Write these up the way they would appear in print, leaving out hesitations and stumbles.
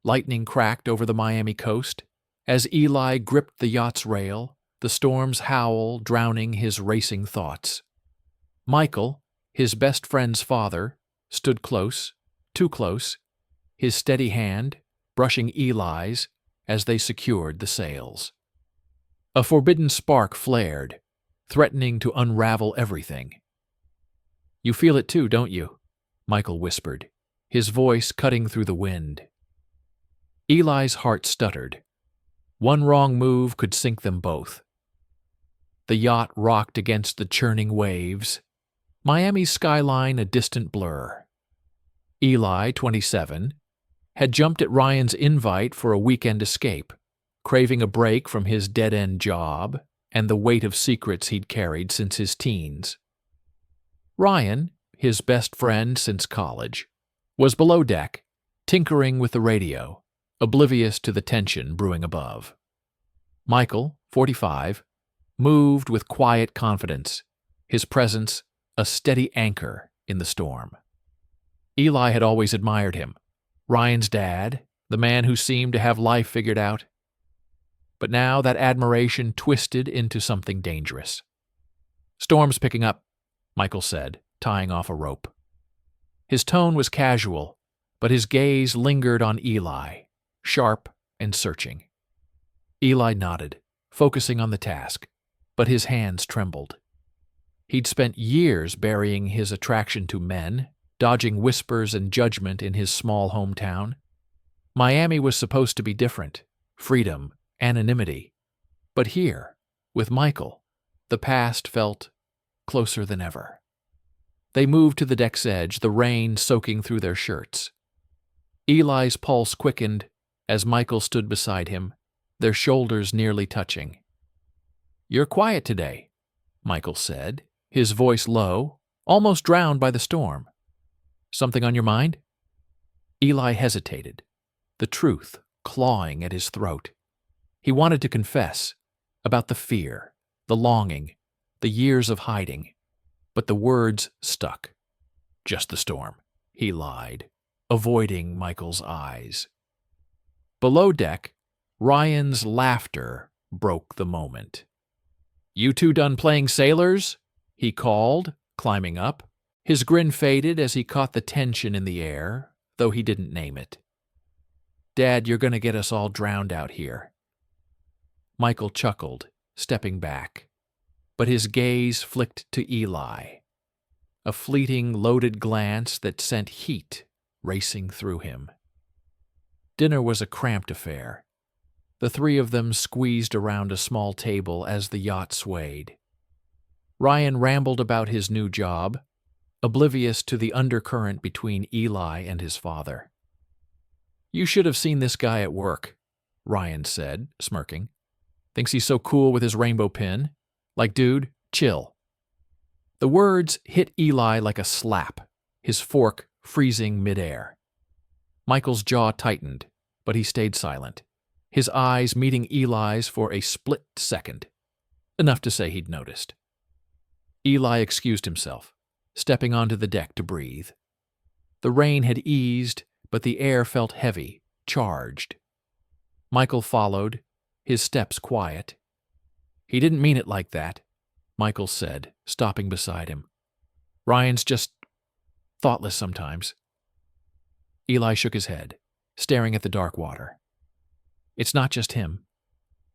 Lightning cracked over the Miami coast. As Eli gripped the yacht's rail, the storm's howl drowning his racing thoughts. Michael, his best friend's father, stood close, too close, his steady hand brushing Eli's as they secured the sails. A forbidden spark flared, threatening to unravel everything. "You feel it too, don't you?" Michael whispered, his voice cutting through the wind. Eli's heart stuttered. One wrong move could sink them both. The yacht rocked against the churning waves, Miami's skyline a distant blur. Eli, 27, had jumped at Ryan's invite for a weekend escape, craving a break from his dead-end job and the weight of secrets he'd carried since his teens. Ryan, his best friend since college, was below deck, tinkering with the radio, oblivious to the tension brewing above. Michael, 45, moved with quiet confidence, his presence a steady anchor in the storm. Eli had always admired him, Ryan's dad, the man who seemed to have life figured out. But now that admiration twisted into something dangerous. "Storm's picking up," Michael said, tying off a rope. His tone was casual, but his gaze lingered on Eli, sharp and searching. Eli nodded, focusing on the task, but his hands trembled. He'd spent years burying his attraction to men, dodging whispers and judgment in his small hometown. Miami was supposed to be different, freedom, anonymity. But here, with Michael, the past felt closer than ever. They moved to the deck's edge, the rain soaking through their shirts. Eli's pulse quickened as Michael stood beside him, their shoulders nearly touching. "You're quiet today," Michael said, his voice low, almost drowned by the storm. "Something on your mind?" Eli hesitated, the truth clawing at his throat. He wanted to confess about the fear, the longing, the years of hiding, but the words stuck. "Just the storm," he lied, avoiding Michael's eyes. Below deck, Ryan's laughter broke the moment. "You two done playing sailors?" he called, climbing up. His grin faded as he caught the tension in the air, though he didn't name it. "Dad, you're going to get us all drowned out here." Michael chuckled, stepping back, but his gaze flicked to Eli, a fleeting, loaded glance that sent heat racing through him. Dinner was a cramped affair. The three of them squeezed around a small table as the yacht swayed. Ryan rambled about his new job, oblivious to the undercurrent between Eli and his father. "You should have seen this guy at work," Ryan said, smirking. "Thinks he's so cool with his rainbow pin. Like, dude, chill." The words hit Eli like a slap, his fork freezing midair. Michael's jaw tightened, but he stayed silent, his eyes meeting Eli's for a split second, enough to say he'd noticed. Eli excused himself, stepping onto the deck to breathe. The rain had eased, but the air felt heavy, charged. Michael followed, his steps quiet. "He didn't mean it like that," Michael said, stopping beside him. "Ryan's just thoughtless sometimes." Eli shook his head, staring at the dark water. "It's not just him.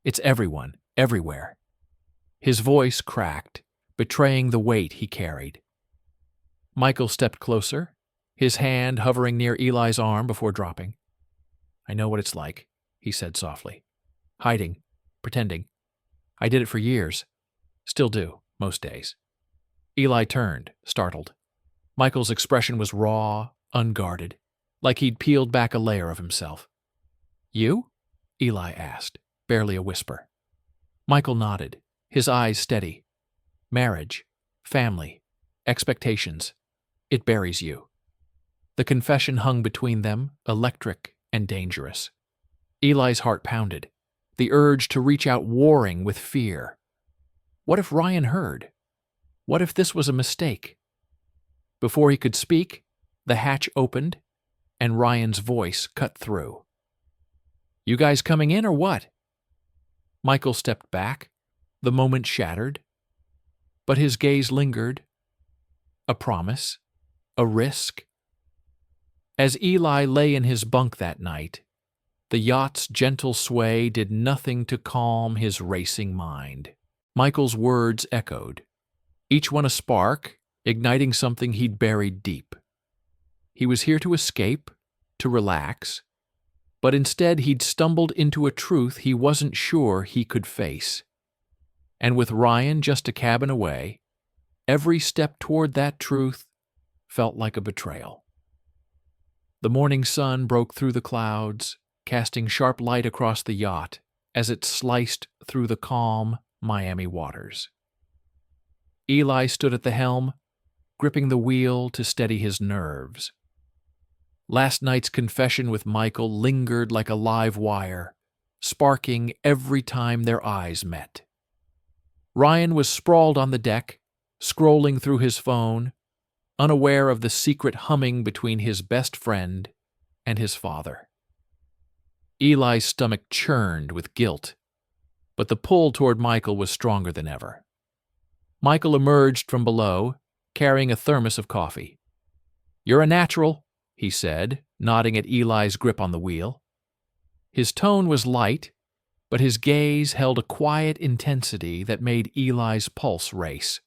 It's everyone, everywhere." His voice cracked, betraying the weight he carried. Michael stepped closer, his hand hovering near Eli's arm before dropping. "I know what it's like," he said softly. "Hiding, pretending. I did it for years. Still do, most days." Eli turned, startled. Michael's expression was raw, unguarded, like he'd peeled back a layer of himself. "You?" Eli asked, barely a whisper. Michael nodded, his eyes steady. "Marriage, family, expectations. It buries you." The confession hung between them, electric and dangerous. Eli's heart pounded, the urge to reach out warring with fear. What if Ryan heard? What if this was a mistake? Before he could speak, the hatch opened, and Ryan's voice cut through. You guys coming in or what? Michael stepped back, the moment shattered. But his gaze lingered. A promise. A risk. As Eli lay in his bunk that night, the yacht's gentle sway did nothing to calm his racing mind. Michael's words echoed, each one a spark, igniting something he'd buried deep. He was here to escape, to relax, but instead he'd stumbled into a truth he wasn't sure he could face. And with Ryan just a cabin away, every step toward that truth felt like a betrayal. The morning sun broke through the clouds, casting sharp light across the yacht as it sliced through the calm Miami waters. Eli stood at the helm, gripping the wheel to steady his nerves. Last night's confession with Michael lingered like a live wire, sparking every time their eyes met. Ryan was sprawled on the deck, scrolling through his phone, unaware of the secret humming between his best friend and his father. Eli's stomach churned with guilt, but the pull toward Michael was stronger than ever. Michael emerged from below, carrying a thermos of coffee. "You're a natural," he said, nodding at Eli's grip on the wheel. His tone was light, but his gaze held a quiet intensity that made Eli's pulse race.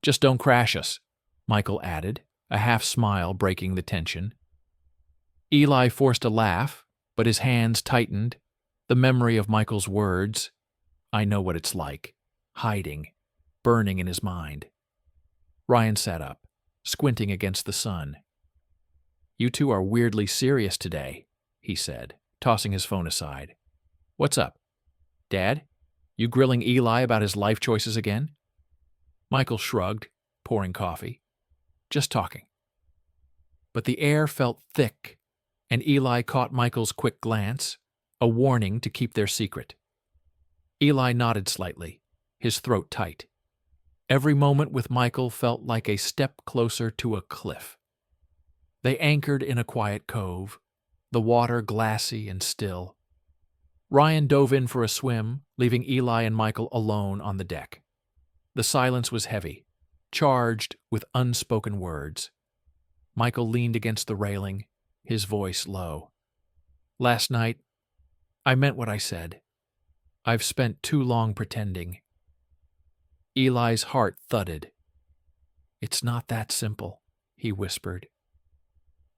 "Just don't crash us," Michael added, a half-smile breaking the tension. Eli forced a laugh, but his hands tightened, the memory of Michael's words. I know what it's like, hiding, burning in his mind. Ryan sat up, squinting against the sun. "You two are weirdly serious today," he said, tossing his phone aside. "What's up? Dad, you grilling Eli about his life choices again?" Michael shrugged, pouring coffee. "Just talking." But the air felt thick, and Eli caught Michael's quick glance, a warning to keep their secret. Eli nodded slightly, his throat tight. Every moment with Michael felt like a step closer to a cliff. They anchored in a quiet cove, the water glassy and still. Ryan dove in for a swim, leaving Eli and Michael alone on the deck. The silence was heavy, charged with unspoken words. Michael leaned against the railing, his voice low. "Last night, I meant what I said. I've spent too long pretending." Eli's heart thudded. "It's not that simple," he whispered.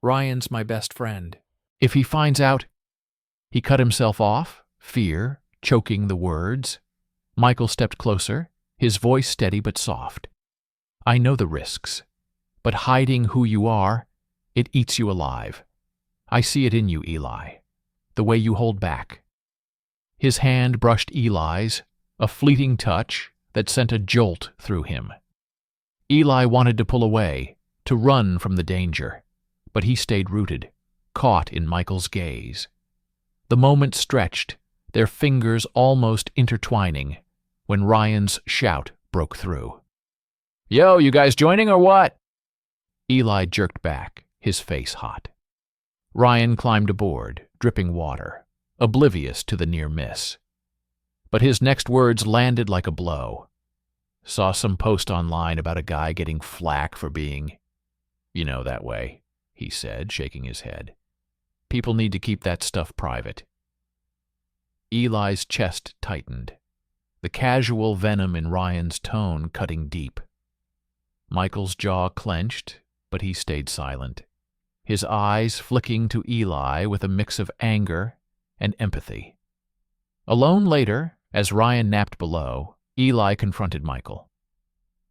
"Ryan's my best friend. If he finds out—" He cut himself off, fear choking the words. Michael stepped closer, his voice steady but soft. "I know the risks, but hiding who you are, it eats you alive. I see it in you, Eli, the way you hold back." His hand brushed Eli's, a fleeting touch that sent a jolt through him. Eli wanted to pull away, to run from the danger, but he stayed rooted, caught in Michael's gaze. The moment stretched, their fingers almost intertwining, when Ryan's shout broke through. "Yo, you guys joining or what?" Eli jerked back, his face hot. Ryan climbed aboard, dripping water, oblivious to the near miss. But his next words landed like a blow. "Saw some post online about a guy getting flack for being, that way," he said, shaking his head. "People need to keep that stuff private." Eli's chest tightened, the casual venom in Ryan's tone cutting deep. Michael's jaw clenched, but he stayed silent, his eyes flicking to Eli with a mix of anger and empathy. Alone later, as Ryan napped below, Eli confronted Michael.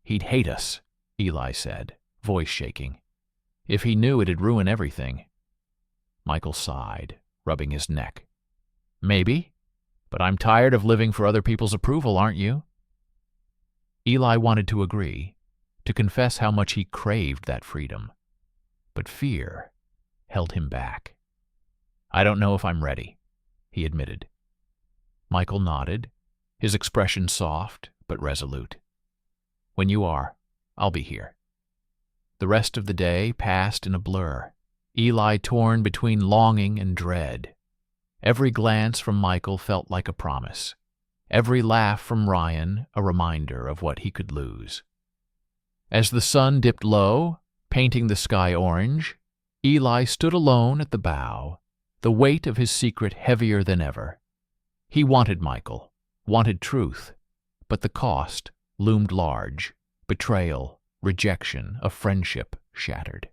"He'd hate us," Eli said, voice shaking. "If he knew, it'd ruin everything." Michael sighed, rubbing his neck. "Maybe, but I'm tired of living for other people's approval, aren't you?" Eli wanted to agree, to confess how much he craved that freedom. But fear held him back. "I don't know if I'm ready," he admitted. Michael nodded, his expression soft but resolute. "When you are, I'll be here." The rest of the day passed in a blur, Eli torn between longing and dread. Every glance from Michael felt like a promise. Every laugh from Ryan a reminder of what he could lose. As the sun dipped low, painting the sky orange, Eli stood alone at the bow, the weight of his secret heavier than ever. He wanted Michael, wanted truth, but the cost loomed large: betrayal, rejection, a friendship shattered.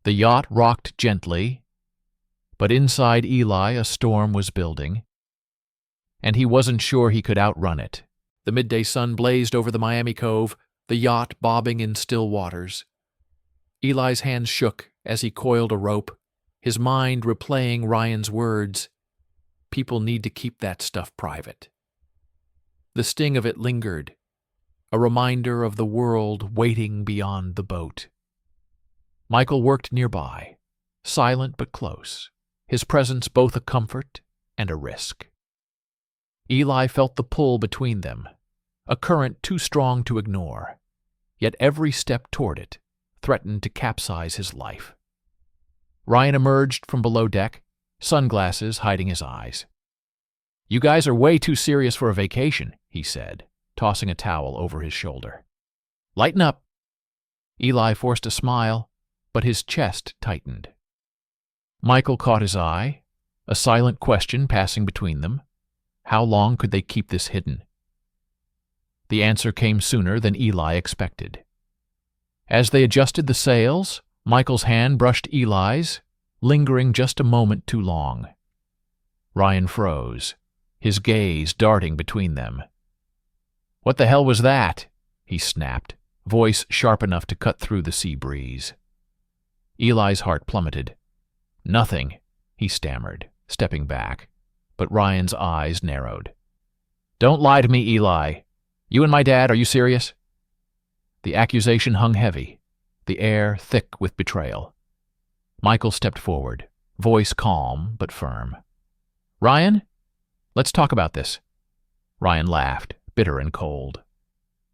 The yacht rocked gently, but inside Eli a storm was building, and he wasn't sure he could outrun it. The midday sun blazed over the Miami Cove, the yacht bobbing in still waters. Eli's hands shook as he coiled a rope, his mind replaying Ryan's words. People need to keep that stuff private. The sting of it lingered, a reminder of the world waiting beyond the boat. Michael worked nearby, silent but close, his presence both a comfort and a risk. Eli felt the pull between them, a current too strong to ignore, yet every step toward it threatened to capsize his life. Ryan emerged from below deck, sunglasses hiding his eyes. "You guys are way too serious for a vacation," he said, tossing a towel over his shoulder. "Lighten up." Eli forced a smile, but his chest tightened. Michael caught his eye, a silent question passing between them. How long could they keep this hidden? The answer came sooner than Eli expected. As they adjusted the sails, Michael's hand brushed Eli's, lingering just a moment too long. Ryan froze, his gaze darting between them. "What the hell was that?" he snapped, voice sharp enough to cut through the sea breeze. Eli's heart plummeted. "Nothing," he stammered, stepping back, but Ryan's eyes narrowed. "Don't lie to me, Eli. You and my dad, are you serious?" The accusation hung heavy, the air thick with betrayal. Michael stepped forward, voice calm but firm. "Ryan, let's talk about this." Ryan laughed, bitter and cold.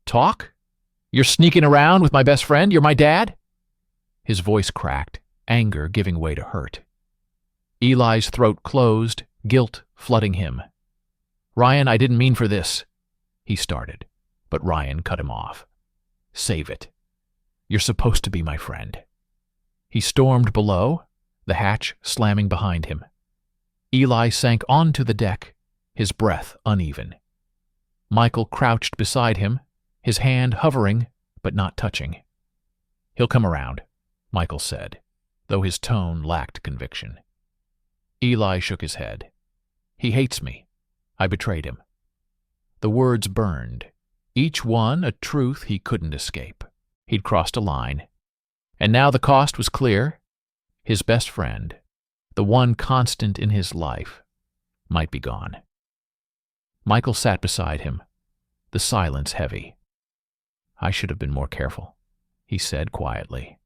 "Talk? You're sneaking around with my best friend? You're my dad?" His voice cracked, anger giving way to hurt. Eli's throat closed, guilt flooding him. "Ryan, I didn't mean for this," he started, but Ryan cut him off. "Save it. You're supposed to be my friend." He stormed below, the hatch slamming behind him. Eli sank onto the deck, his breath uneven. Michael crouched beside him, his hand hovering but not touching. "He'll come around," Michael said, though his tone lacked conviction. Eli shook his head. "He hates me. I betrayed him." The words burned, each one a truth he couldn't escape. He'd crossed a line, and now the cost was clear. His best friend, the one constant in his life, might be gone. Michael sat beside him, the silence heavy. "I should have been more careful," he said quietly.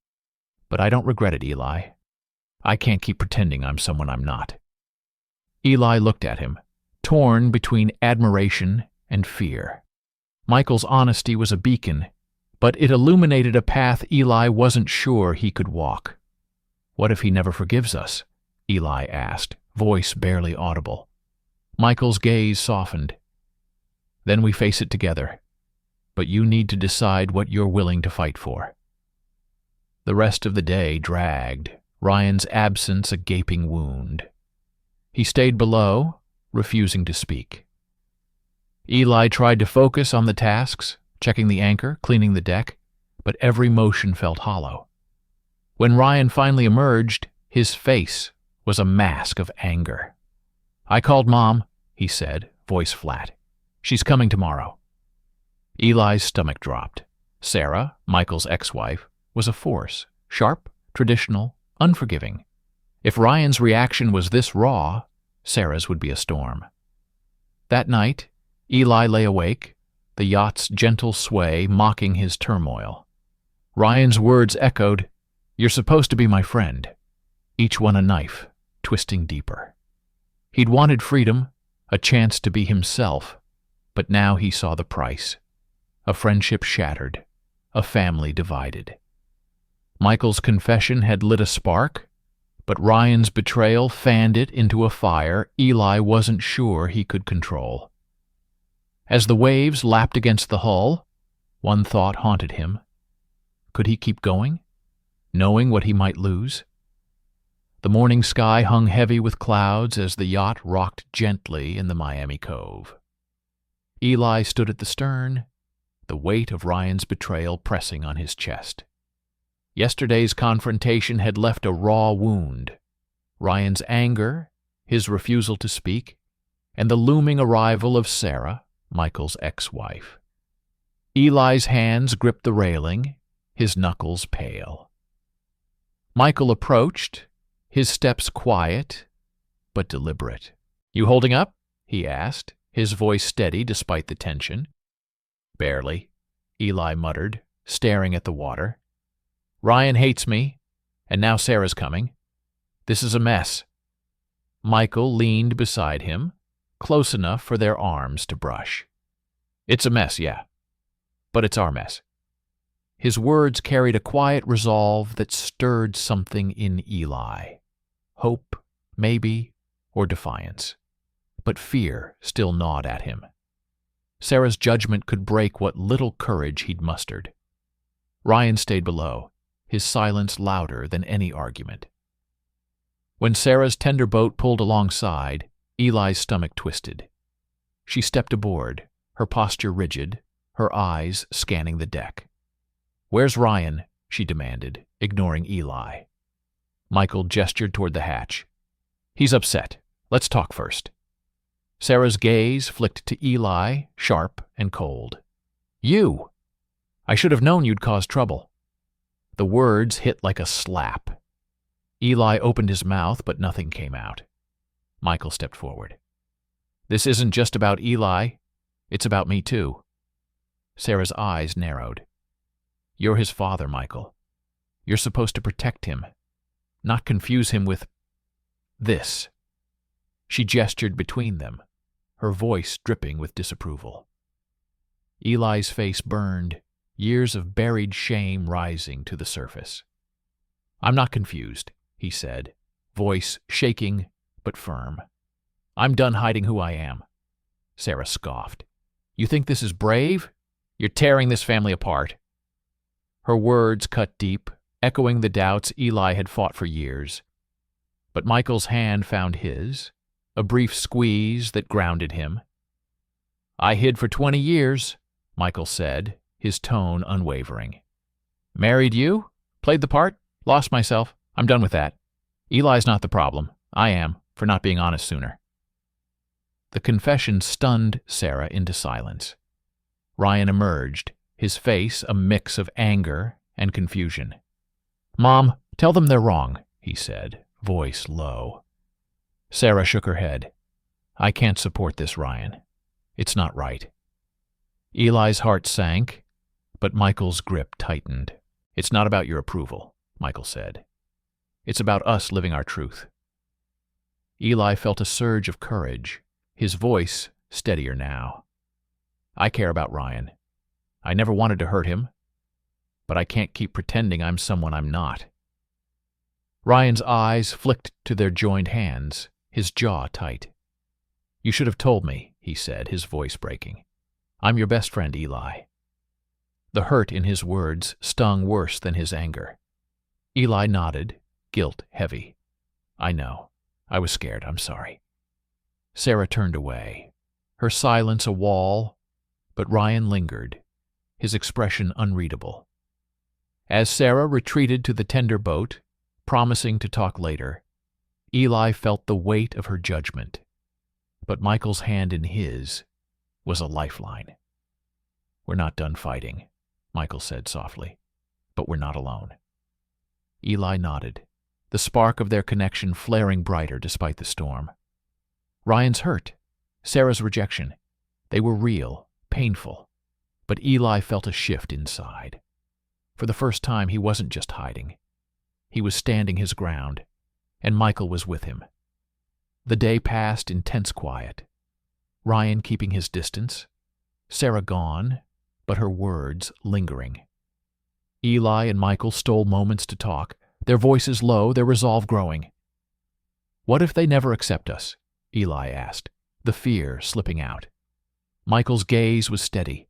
"But I don't regret it, Eli. I can't keep pretending I'm someone I'm not." Eli looked at him, torn between admiration and fear. Michael's honesty was a beacon, but it illuminated a path Eli wasn't sure he could walk. "What if he never forgives us?" Eli asked, voice barely audible. Michael's gaze softened. "Then we face it together. But you need to decide what you're willing to fight for." The rest of the day dragged, Ryan's absence a gaping wound. He stayed below, refusing to speak. Eli tried to focus on the tasks, checking the anchor, cleaning the deck, but every motion felt hollow. When Ryan finally emerged, his face was a mask of anger. "I called Mom," he said, voice flat. "She's coming tomorrow." Eli's stomach dropped. Sarah, Michael's ex-wife, was a force, sharp, traditional, unforgiving. If Ryan's reaction was this raw, Sarah's would be a storm. That night, Eli lay awake, the yacht's gentle sway mocking his turmoil. Ryan's words echoed, "You're supposed to be my friend," each one a knife, twisting deeper. He'd wanted freedom, a chance to be himself, but now he saw the price. A friendship shattered, a family divided. Michael's confession had lit a spark, But Ryan's betrayal fanned it into a fire Eli wasn't sure he could control. As the waves lapped against the hull, one thought haunted him. Could he keep going, knowing what he might lose? The morning sky hung heavy with clouds as the yacht rocked gently in the Miami Cove. Eli stood at the stern, the weight of Ryan's betrayal pressing on his chest. Yesterday's confrontation had left a raw wound. Ryan's anger, his refusal to speak, and the looming arrival of Sarah, Michael's ex-wife. Eli's hands gripped the railing, his knuckles pale. Michael approached, his steps quiet but deliberate. "You holding up?" he asked, his voice steady despite the tension. "Barely," Eli muttered, staring at the water. "Ryan hates me, and now Sarah's coming. This is a mess." Michael leaned beside him, close enough for their arms to brush. "It's a mess, yeah, but it's our mess." His words carried a quiet resolve that stirred something in Eli. Hope, maybe, or defiance. But fear still gnawed at him. Sarah's judgment could break what little courage he'd mustered. Ryan stayed below, his silence louder than any argument. When Sarah's tender boat pulled alongside, Eli's stomach twisted. She stepped aboard, her posture rigid, her eyes scanning the deck. "Where's Ryan?" she demanded, ignoring Eli. Michael gestured toward the hatch. "He's upset. Let's talk first." Sarah's gaze flicked to Eli, sharp and cold. "You! I should have known you'd cause trouble." The words hit like a slap. Eli opened his mouth, but nothing came out. Michael stepped forward. "This isn't just about Eli. It's about me, too." Sarah's eyes narrowed. "You're his father, Michael. You're supposed to protect him, not confuse him with this." She gestured between them, her voice dripping with disapproval. Eli's face burned, years of buried shame rising to the surface. "I'm not confused," he said, voice shaking but firm. "I'm done hiding who I am." Sarah scoffed. "You think this is brave? You're tearing this family apart." Her words cut deep, echoing the doubts Eli had fought for years. But Michael's hand found his, a brief squeeze that grounded him. "I hid for 20 years, Michael said, his tone unwavering. "Married you? Played the part? Lost myself. I'm done with that. Eli's not the problem. I am, for not being honest sooner." The confession stunned Sarah into silence. Ryan emerged, his face a mix of anger and confusion. "Mom, tell them they're wrong," he said, voice low. Sarah shook her head. "I can't support this, Ryan. It's not right." Eli's heart sank, but Michael's grip tightened. "It's not about your approval," Michael said. "It's about us living our truth." Eli felt a surge of courage, his voice steadier now. "I care about Ryan. I never wanted to hurt him, but I can't keep pretending I'm someone I'm not." Ryan's eyes flicked to their joined hands, his jaw tight. "You should have told me," he said, his voice breaking. "I'm your best friend, Eli." The hurt in his words stung worse than his anger. Eli nodded, guilt heavy. "I know. I was scared. I'm sorry." Sarah turned away, her silence a wall, but Ryan lingered, his expression unreadable. As Sarah retreated to the tender boat, promising to talk later, Eli felt the weight of her judgment, but Michael's hand in his was a lifeline. "We're not done fighting," Michael said softly, "but we're not alone." Eli nodded, the spark of their connection flaring brighter despite the storm. Ryan's hurt, Sarah's rejection, they were real, painful, but Eli felt a shift inside. For the first time, he wasn't just hiding. He was standing his ground, and Michael was with him. The day passed in tense quiet. Ryan keeping his distance, Sarah gone, but her words lingering. Eli and Michael stole moments to talk, their voices low, their resolve growing. What if they never accept us? Eli asked, the fear slipping out. Michael's gaze was steady.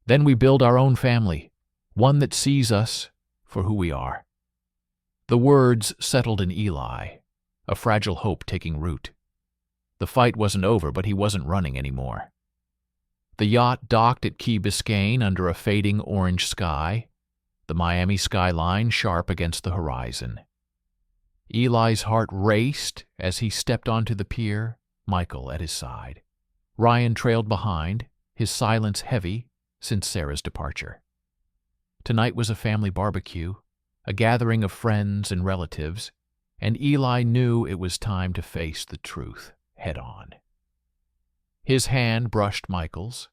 Then we build our own family, one that sees us for who we are. The words settled in Eli, a fragile hope taking root. The fight wasn't over, but he wasn't running anymore. The yacht docked at Key Biscayne under a fading orange sky, the Miami skyline sharp against the horizon. Eli's heart raced as he stepped onto the pier, Michael at his side. Ryan trailed behind, his silence heavy since Sarah's departure. Tonight was a family barbecue, a gathering of friends and relatives, and Eli knew it was time to face the truth head on. His hand brushed Michael's,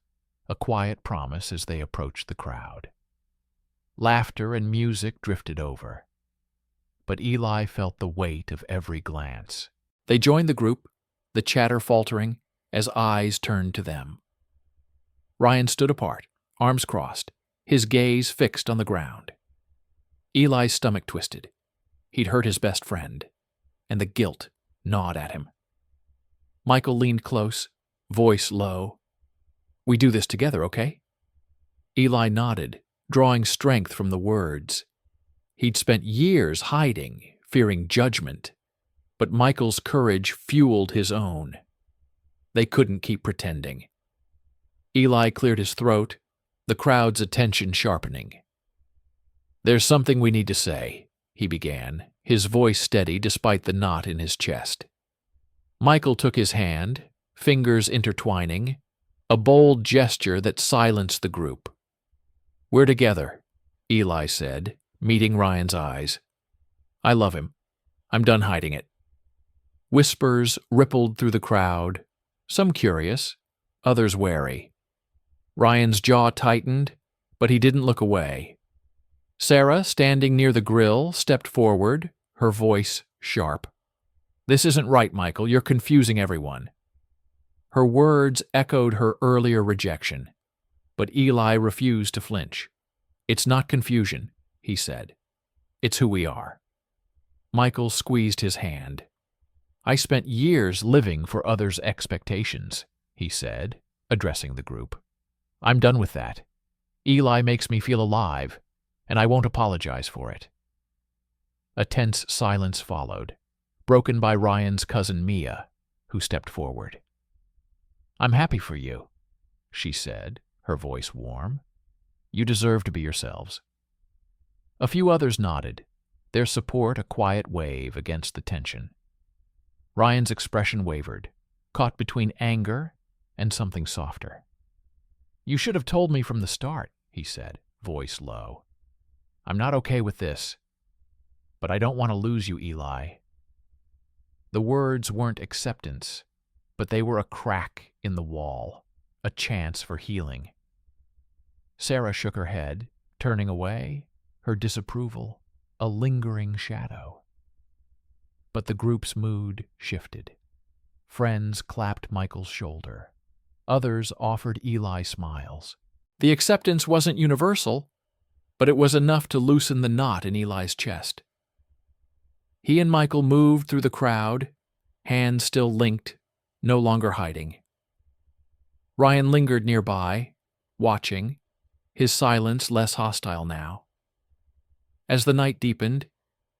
a quiet promise as they approached the crowd. Laughter and music drifted over, but Eli felt the weight of every glance. They joined the group, the chatter faltering as eyes turned to them. Ryan stood apart, arms crossed, his gaze fixed on the ground. Eli's stomach twisted. He'd hurt his best friend, and the guilt gnawed at him. Michael leaned close, voice low. "We do this together, okay?" Eli nodded, drawing strength from the words. He'd spent years hiding, fearing judgment, but Michael's courage fueled his own. They couldn't keep pretending. Eli cleared his throat, the crowd's attention sharpening. "There's something we need to say," he began, his voice steady despite the knot in his chest. Michael took his hand, fingers intertwining, a bold gesture that silenced the group. "We're together," Eli said, meeting Ryan's eyes. "I love him. I'm done hiding it." Whispers rippled through the crowd, some curious, others wary. Ryan's jaw tightened, but he didn't look away. Sarah, standing near the grill, stepped forward, her voice sharp. "This isn't right, Michael. You're confusing everyone." Her words echoed her earlier rejection, but Eli refused to flinch. "It's not confusion," he said. "It's who we are." Michael squeezed his hand. "I spent years living for others' expectations," he said, addressing the group. "I'm done with that. Eli makes me feel alive, and I won't apologize for it." A tense silence followed, broken by Ryan's cousin Mia, who stepped forward. "I'm happy for you," she said, her voice warm. "You deserve to be yourselves." A few others nodded, their support a quiet wave against the tension. Ryan's expression wavered, caught between anger and something softer. "You should have told me from the start," he said, voice low. "I'm not okay with this, but I don't want to lose you, Eli." The words weren't acceptance, but they were a crack in the wall, a chance for healing. Sarah shook her head, turning away, her disapproval a lingering shadow. But the group's mood shifted. Friends clapped Michael's shoulder. Others offered Eli smiles. The acceptance wasn't universal, but it was enough to loosen the knot in Eli's chest. He and Michael moved through the crowd, hands still linked, no longer hiding. Ryan lingered nearby, watching, his silence less hostile now. As the night deepened,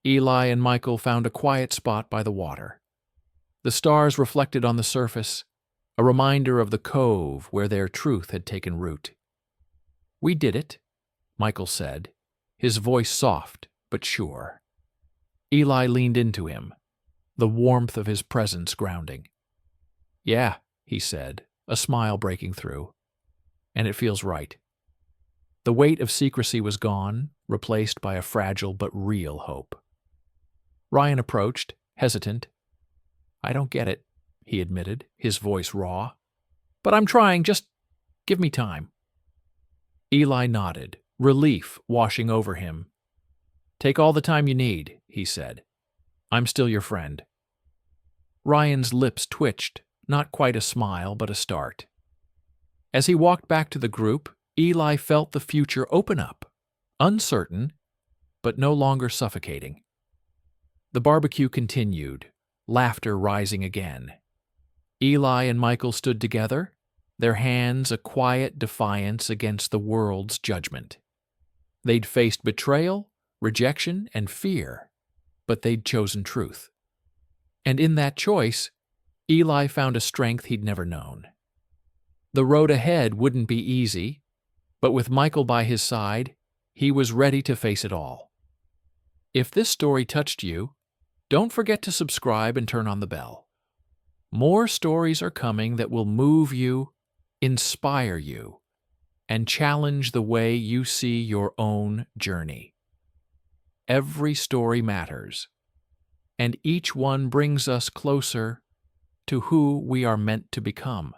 Eli and Michael found a quiet spot by the water. The stars reflected on the surface, a reminder of the cove where their truth had taken root. "We did it," Michael said, his voice soft but sure. Eli leaned into him, the warmth of his presence grounding. "Yeah," he said, a smile breaking through. "And it feels right." The weight of secrecy was gone, replaced by a fragile but real hope. Ryan approached, hesitant. "I don't get it," he admitted, his voice raw. "But I'm trying, just give me time." Eli nodded, relief washing over him. "Take all the time you need," he said. "I'm still your friend." Ryan's lips twitched, not quite a smile, but a start. As he walked back to the group, Eli felt the future open up, uncertain, but no longer suffocating. The barbecue continued, laughter rising again. Eli and Michael stood together, their hands a quiet defiance against the world's judgment. They'd faced betrayal, rejection, and fear, but they'd chosen truth. And in that choice, Eli found a strength he'd never known. The road ahead wouldn't be easy, but with Michael by his side, he was ready to face it all. If this story touched you, don't forget to subscribe and turn on the bell. More stories are coming that will move you, inspire you, and challenge the way you see your own journey. Every story matters, and each one brings us closer to who we are meant to become.